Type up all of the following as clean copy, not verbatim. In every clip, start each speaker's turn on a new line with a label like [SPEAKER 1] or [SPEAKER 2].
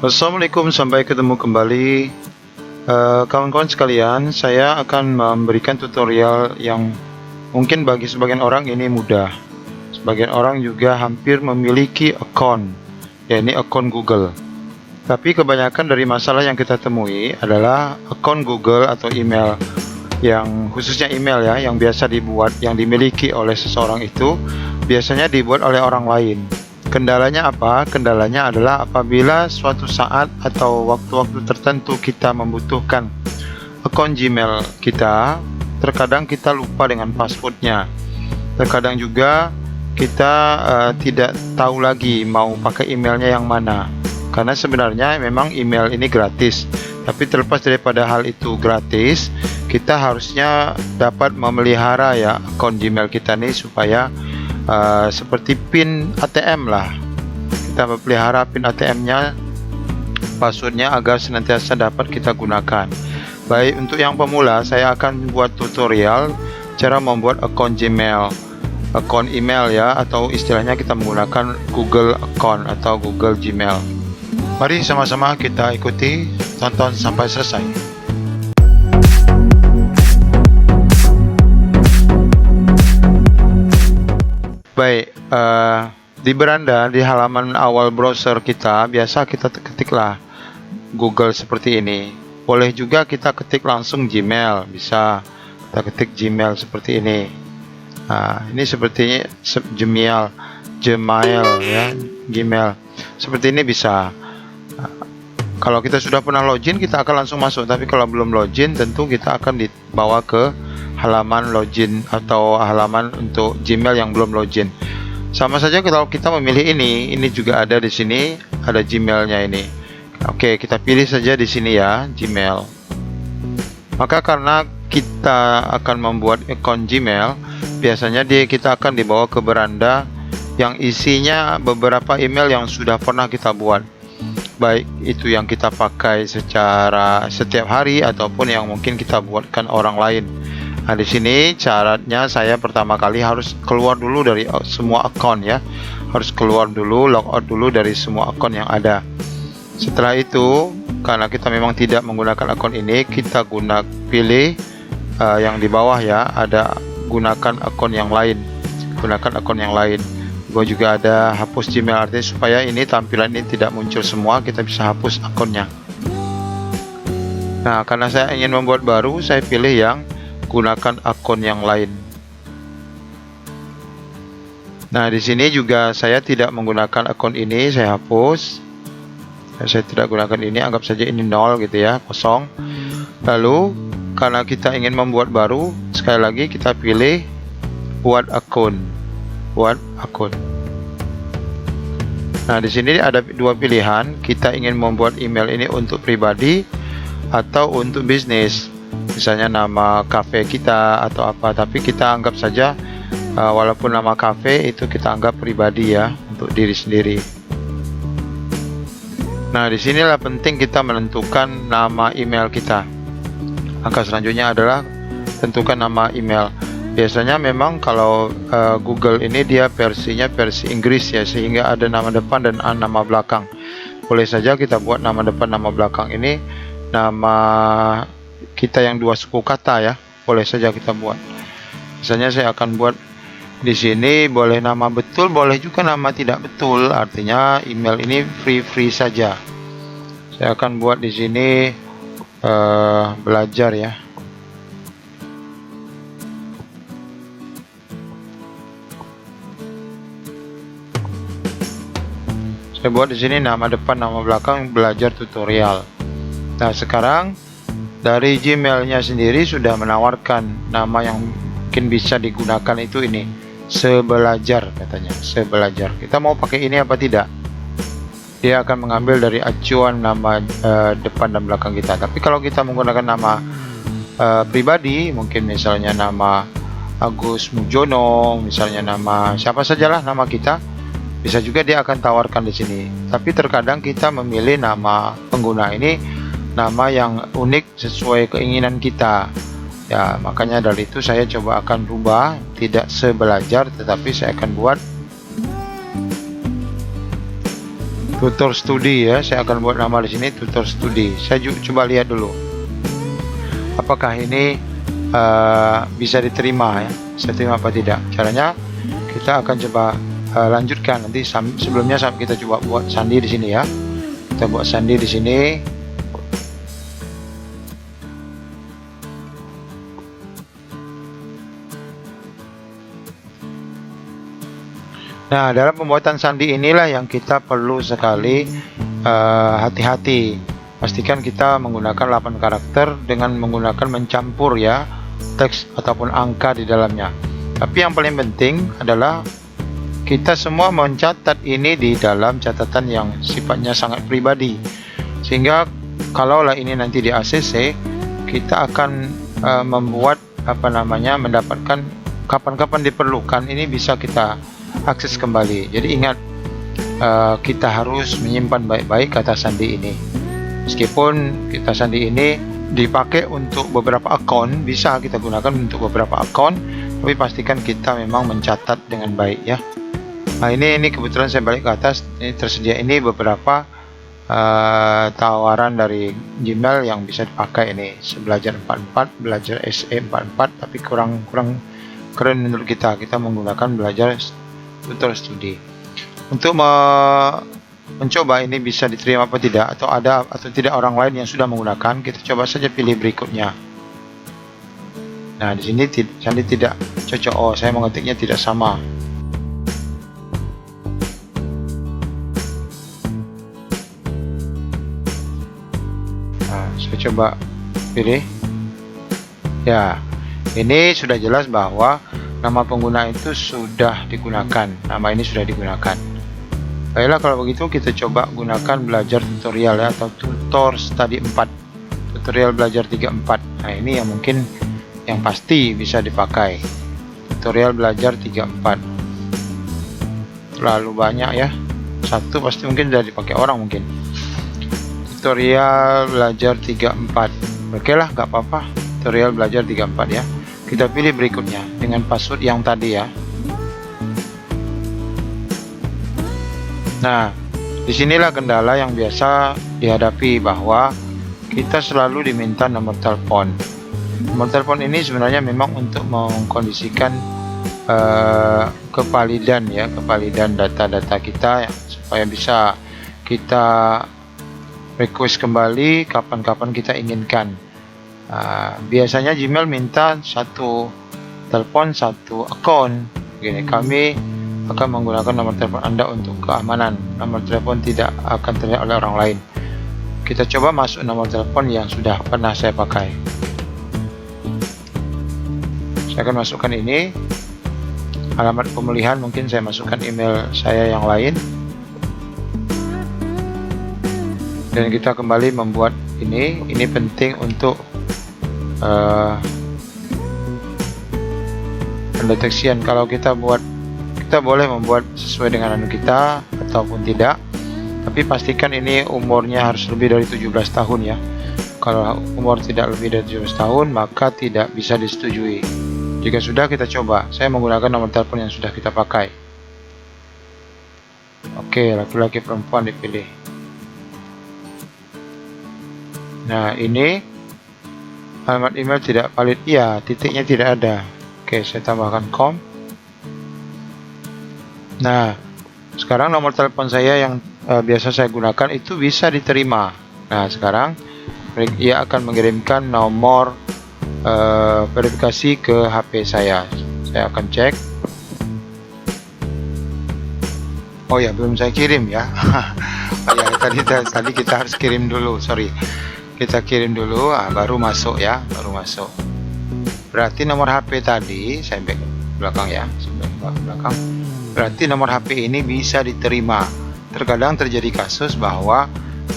[SPEAKER 1] Assalamualaikum, sampai ketemu kembali. Kawan-kawan sekalian, saya akan memberikan tutorial yang mungkin bagi sebagian orang ini mudah. Sebagian orang juga hampir memiliki akun, yakni akun Google. Tapi kebanyakan dari masalah yang kita temui adalah akun Google atau email, yang khususnya email ya, yang biasa dibuat, yang dimiliki oleh seseorang itu biasanya dibuat oleh orang lain. Kendalanya apa? Kendalanya adalah apabila suatu saat atau waktu-waktu tertentu kita membutuhkan akun Gmail kita, terkadang kita lupa dengan passwordnya. Terkadang juga kita tidak tahu lagi mau pakai emailnya yang mana. Karena sebenarnya memang email ini gratis. Tapi terlepas daripada hal itu gratis, kita harusnya dapat memelihara ya akun Gmail kita nih supaya seperti PIN ATM lah. Kita pelihara PIN ATM-nya, passwordnya, agar senantiasa dapat kita gunakan. Baik, untuk yang pemula saya akan buat tutorial cara membuat akun Gmail, akun email ya, atau istilahnya kita menggunakan Google Account atau Google Gmail. Mari sama-sama kita ikuti, tonton sampai selesai. Baik, di beranda, di halaman awal browser kita, biasa kita ketiklah Google seperti ini. Boleh juga kita ketik langsung Gmail, bisa kita ketik Gmail seperti ini. Nah, ini sepertinya Gmail ya, Gmail. Seperti ini bisa. Kalau kita sudah pernah login, kita akan langsung masuk. Tapi kalau belum login, tentu kita akan dibawa ke halaman login atau halaman untuk Gmail yang belum login. Sama saja kalau kita memilih ini juga ada di sini, ada Gmailnya ini. Oke, kita pilih saja di sini ya, Gmail. Maka karena kita akan membuat akun Gmail, biasanya kita akan dibawa ke beranda yang isinya beberapa email yang sudah pernah kita buat. Baik itu yang kita pakai secara setiap hari ataupun yang mungkin kita buatkan orang lain. Nah, di sini syaratnya saya pertama kali harus keluar dulu dari semua akun ya. Harus keluar dulu, logout dulu dari semua akun yang ada. Setelah itu, karena kita memang tidak menggunakan akun ini, kita pilih yang di bawah ya, ada gunakan akun yang lain. Gunakan akun yang lain. Gue juga ada hapus Gmail, artinya supaya ini tampilan ini tidak muncul semua, kita bisa hapus akunnya. Nah, karena saya ingin membuat baru, saya pilih yang gunakan akun yang lain. Nah, di sini juga saya tidak menggunakan akun ini, saya hapus. Saya tidak gunakan ini, anggap saja ini 0 gitu ya, kosong. Lalu karena kita ingin membuat baru, sekali lagi kita pilih buat akun. Buat akun. Nah, di sini ada dua pilihan, kita ingin membuat email ini untuk pribadi atau untuk bisnis. Misalnya nama cafe kita atau apa, tapi kita anggap saja walaupun nama cafe itu kita anggap pribadi ya, untuk diri sendiri. Nah, disinilah penting kita menentukan nama email kita. Langkah selanjutnya adalah tentukan nama email. Biasanya memang kalau Google ini dia versinya versi Inggris ya, sehingga ada nama depan dan nama belakang. Boleh saja kita buat nama depan nama belakang ini nama kita yang dua suku kata ya, boleh saja kita buat. Misalnya saya akan buat di sini, boleh nama betul, boleh juga nama tidak betul. Artinya email ini free saja. Saya akan buat di sini belajar ya. Saya buat di sini nama depan nama belakang belajar tutorial. Nah, sekarang dari Gmailnya sendiri sudah menawarkan nama yang mungkin bisa digunakan itu ini, Sebelajar katanya, Sebelajar. Kita mau pakai ini apa tidak? Dia akan mengambil dari acuan nama depan dan belakang kita. Tapi kalau kita menggunakan nama pribadi, mungkin misalnya nama Agus Mujono, misalnya nama siapa sajalah nama kita, bisa juga dia akan tawarkan di sini. Tapi terkadang kita memilih nama pengguna ini nama yang unik sesuai keinginan kita ya, makanya dari itu saya coba akan rubah, tidak Sebelajar tetapi saya akan buat tutor studi ya. Saya akan buat nama di sini tutor studi. Saya coba lihat dulu apakah ini bisa diterima ya, bisa terima apa tidak. Caranya kita akan coba lanjutkan nanti. Sebelumnya kita coba buat sandi di sini ya. Kita buat sandi di sini. Nah, dalam pembuatan sandi inilah yang kita perlu sekali hati-hati. Pastikan kita menggunakan 8 karakter dengan menggunakan mencampur ya teks ataupun angka di dalamnya. Tapi yang paling penting adalah kita semua mencatat ini di dalam catatan yang sifatnya sangat pribadi. Sehingga kalaulah ini nanti di ACC, kita akan membuat mendapatkan kapan-kapan diperlukan ini bisa kita akses kembali. Jadi ingat, kita harus menyimpan baik-baik kata sandi ini. Meskipun kata sandi ini dipakai untuk beberapa akun, bisa kita gunakan untuk beberapa akun, tapi pastikan kita memang mencatat dengan baik ya. Nah, ini kebetulan saya balik ke atas. Ini tersedia ini beberapa tawaran dari Gmail yang bisa dipakai ini. Belajar 44, belajar SE 44, tapi kurang keren menurut kita. Kita menggunakan belajar tutor studi. Untuk mencoba ini bisa diterima apa tidak, atau ada atau tidak orang lain yang sudah menggunakan, kita coba saja pilih berikutnya. Nah, di sini sandi tidak cocok. Oh, saya mengetiknya tidak sama. Nah, saya coba pilih. Ya, ini sudah jelas bahwa nama pengguna itu sudah digunakan. Nama ini sudah digunakan. Baiklah, kalau begitu kita coba gunakan belajar tutorial ya, atau tutor study 4. Tutorial belajar 34. Nah, ini yang mungkin yang pasti bisa dipakai. Tutorial belajar 34. Terlalu banyak ya. Satu pasti mungkin sudah dipakai orang mungkin. Tutorial belajar 34. Oke lah, nggak apa-apa. Tutorial belajar 34 ya. Kita pilih berikutnya dengan password yang tadi ya. Nah, disinilah kendala yang biasa dihadapi, bahwa kita selalu diminta nomor telepon. Nomor telepon ini sebenarnya memang untuk mengkondisikan kevalidan ya, kevalidan data-data kita ya, supaya bisa kita request kembali kapan-kapan kita inginkan. Biasanya Gmail minta satu telepon, satu akun. Begini, kami akan menggunakan nomor telepon Anda untuk keamanan. Nomor telepon tidak akan terlihat oleh orang lain. Kita coba masuk nomor telepon yang sudah pernah saya pakai. Saya akan masukkan ini. Alamat pemulihan mungkin saya masukkan email saya yang lain. Dan kita kembali membuat ini. Ini penting untuk pendeteksian. Kalau kita boleh membuat sesuai dengan anu kita ataupun tidak, tapi pastikan ini umurnya harus lebih dari 17 tahun ya. Kalau umur tidak lebih dari 17 tahun maka tidak bisa disetujui. Jika sudah, kita coba. Saya menggunakan nomor telepon yang sudah kita pakai. Oke, laki-laki perempuan dipilih. Nah, ini alamat email tidak valid. Iya, titiknya tidak ada. Oke, saya tambahkan com. Nah, sekarang nomor telepon saya yang biasa saya gunakan itu bisa diterima. Nah, sekarang ia akan mengirimkan nomor verifikasi ke HP saya. Saya akan cek. Oh ya, belum saya kirim ya. Oh ya, tadi kita harus kirim dulu. Sorry, kita kirim dulu, baru masuk ya, baru masuk. Berarti nomor HP tadi saya back belakang ya, belakang. Berarti nomor HP ini bisa diterima. Terkadang terjadi kasus bahwa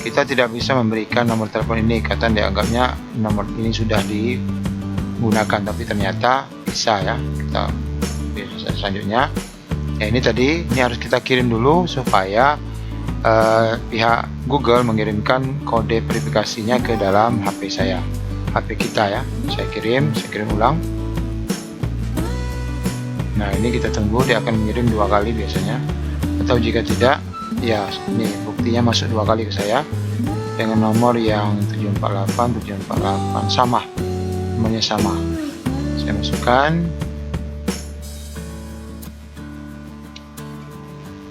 [SPEAKER 1] kita tidak bisa memberikan nomor telepon ini, kata dianggapnya nomor ini sudah digunakan, tapi ternyata bisa ya. Kita selanjutnya ya, ini tadi ini harus kita kirim dulu supaya pihak Google mengirimkan kode verifikasinya ke dalam HP saya, HP kita ya. Saya kirim ulang. Nah, ini kita tunggu, dia akan mengirim 2 kali biasanya, atau jika tidak ya ini buktinya masuk 2 kali ke saya dengan nomor yang 748 sama, nomornya sama. Saya masukkan,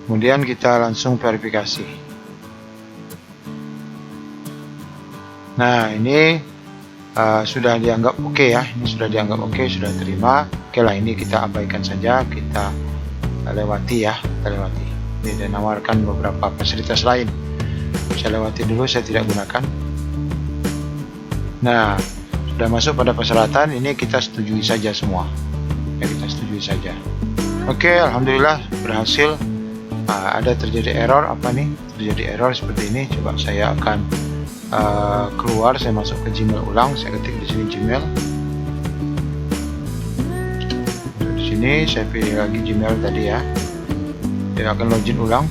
[SPEAKER 1] kemudian kita langsung verifikasi. Nah, ini sudah dianggap oke ya, ini sudah dianggap oke, sudah terima. Oke lah, ini kita abaikan saja, kita lewati ya, kita lewati. Ini dia menawarkan beberapa fasilitas lain, saya lewati dulu, saya tidak gunakan. Nah, sudah masuk pada persyaratan, ini kita setujui saja semua ya, kita setujui saja. Oke, alhamdulillah berhasil. Ada terjadi error, apa nih, terjadi error seperti ini. Coba saya akan keluar, saya masuk ke Gmail ulang, saya ketik di sini Gmail. Di sini saya pilih lagi Gmail tadi ya. Dia akan login ulang.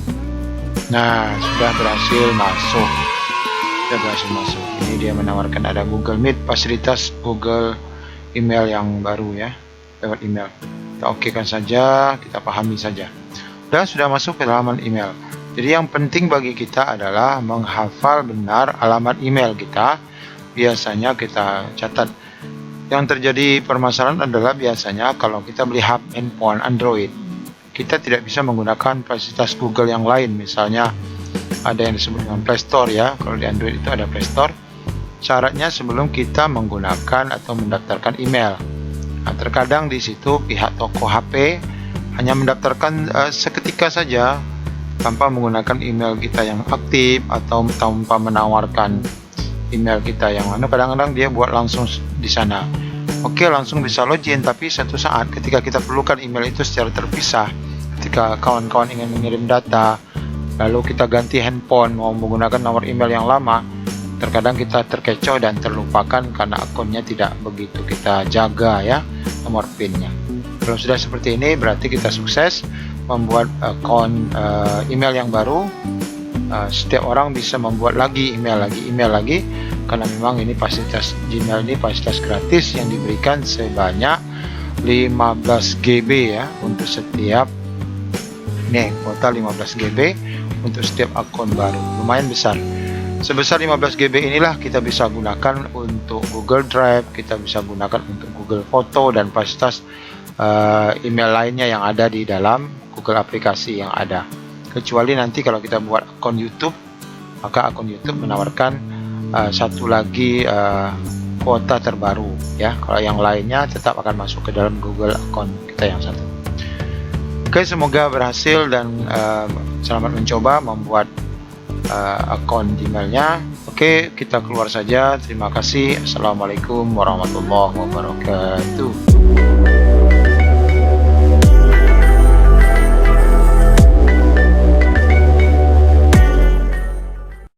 [SPEAKER 1] Nah, sudah berhasil masuk. Sudah berhasil masuk. Ini dia menawarkan ada Google Meet, fasilitas Google email yang baru ya, lewat email. Kita oke kan saja, kita pahami saja. Dan sudah masuk ke halaman email. Jadi yang penting bagi kita adalah menghafal benar alamat email kita. Biasanya kita catat. Yang terjadi permasalahan adalah biasanya kalau kita beli handphone Android, kita tidak bisa menggunakan fasilitas Google yang lain. Misalnya ada yang disebut dengan Play Store ya. Kalau di Android itu ada Play Store. Syaratnya sebelum kita menggunakan atau mendaftarkan email. Nah, terkadang di situ pihak toko HP hanya mendaftarkan seketika saja, tanpa menggunakan email kita yang aktif atau tanpa menawarkan email kita yang mana. Kadang-kadang dia buat langsung di sana. Oke, langsung bisa login, tapi satu saat ketika kita perlukan email itu secara terpisah, ketika kawan-kawan ingin mengirim data, lalu kita ganti handphone mau menggunakan nomor email yang lama, terkadang kita terkecoh dan terlupakan karena akunnya tidak begitu kita jaga ya, nomor PIN-nya. Kalau sudah seperti ini berarti kita sukses membuat akun email yang baru. Setiap orang bisa membuat lagi email lagi, karena memang ini fasilitas Gmail ini fasilitas gratis yang diberikan sebanyak 15 GB ya untuk setiap kuota 15 GB untuk setiap akun baru, lumayan besar. Sebesar 15 GB inilah kita bisa gunakan untuk Google Drive, kita bisa gunakan untuk Google Foto dan fasilitas email lainnya yang ada di dalam Google aplikasi yang ada. Kecuali nanti kalau kita buat akun YouTube, maka akun YouTube menawarkan satu lagi kuota terbaru ya. Kalau yang lainnya tetap akan masuk ke dalam Google akun kita yang satu. Oke, semoga berhasil dan selamat mencoba membuat akun Gmailnya. Oke, kita keluar saja. Terima kasih. Assalamualaikum warahmatullahi wabarakatuh.